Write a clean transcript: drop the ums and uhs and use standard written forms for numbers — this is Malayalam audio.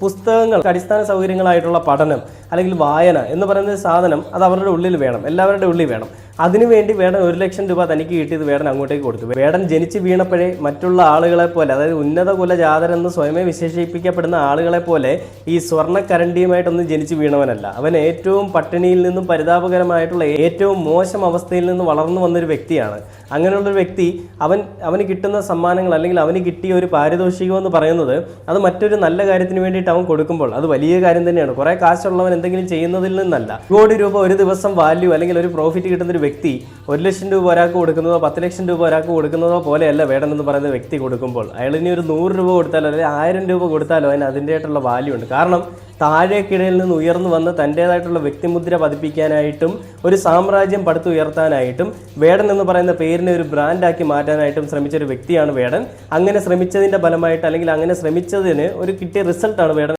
പുസ്തകങ്ങൾ, അടിസ്ഥാന സൗകര്യങ്ങളായിട്ടുള്ള പഠനം അല്ലെങ്കിൽ വായന എന്ന് പറയുന്ന സാധനം അത് അവരുടെ ഉള്ളിൽ വേണം, എല്ലാവരുടെ ഉള്ളിൽ വേണം. അതിനുവേണ്ടി വേടൻ 1 ലക്ഷം രൂപ തനിക്ക് കിട്ടിയത് വേടൻ അങ്ങോട്ടേക്ക് കൊടുത്തു. വേടൻ ജനിച്ച് വീണപ്പോഴേ മറ്റുള്ള ആളുകളെ പോലെ, അതായത് ഉന്നത കുല ജാതരെന്ന് സ്വയമേ വിശേഷിപ്പിക്കപ്പെടുന്ന ആളുകളെ പോലെ ഈ സ്വർണ്ണക്കരണ്ടിയുമായിട്ടൊന്നും ജനിച്ച് വീണവനല്ല. അവൻ ഏറ്റവും പട്ടിണിയിൽ നിന്നും പരിതാപകരമായിട്ടുള്ള ഏറ്റവും മോശം അവസ്ഥയിൽ നിന്ന് വളർന്നു വന്നൊരു വ്യക്തിയാണ്. അങ്ങനെയുള്ളൊരു വ്യക്തി അവന് കിട്ടുന്ന സമ്മാനങ്ങൾ അല്ലെങ്കിൽ അവന് കിട്ടിയ ഒരു പാരിതോഷികം എന്ന് പറയുന്നത് അത് മറ്റൊരു നല്ല കാര്യത്തിന് വേണ്ടിയിട്ട് അവൻ കൊടുക്കുമ്പോൾ അത് വലിയ കാര്യം തന്നെയാണ്. കുറേ കാശുള്ളവൻ എന്തെങ്കിലും ചെയ്യുന്നതിൽ നിന്നല്ല. 1 കോടി രൂപ ഒരു ദിവസം വാല്യൂ അല്ലെങ്കിൽ ഒരു പ്രോഫിറ്റ് കിട്ടുന്നൊരു വ്യക്തി 1 ലക്ഷം രൂപ ഒരാൾക്ക് കൊടുക്കുന്നതോ 10 ലക്ഷം രൂപ ഒരാൾക്ക് കൊടുക്കുന്നതോ പോലെയല്ല വേടൻ എന്ന് പറയുന്ന വ്യക്തി കൊടുക്കുമ്പോൾ. അയാൾ ഇനി ഒരു 100 രൂപ കൊടുത്താലോ അല്ലെങ്കിൽ 1000 രൂപ കൊടുത്താലോ അതിന് അതിൻ്റെതായിട്ടുള്ള വാല്യൂ ഉണ്ട്. കാരണം താഴേക്കിടയിൽ നിന്ന് ഉയർന്നു വന്ന് തൻ്റേതായിട്ടുള്ള വ്യക്തിമുദ്ര പതിപ്പിക്കാനായിട്ടും ഒരു സാമ്രാജ്യം പടുത്തുയർത്താനായിട്ടും വേടൻ എന്ന് പറയുന്ന പേരിനെ ഒരു ബ്രാൻഡാക്കി മാറ്റാനായിട്ടും ശ്രമിച്ചൊരു വ്യക്തിയാണ് വേടൻ. അങ്ങനെ ശ്രമിച്ചതിൻ്റെ ഫലമായിട്ട് അല്ലെങ്കിൽ അങ്ങനെ ശ്രമിച്ചതിന് ഒരു കിട്ടിയ റിസൾട്ടാണ് വേടൻ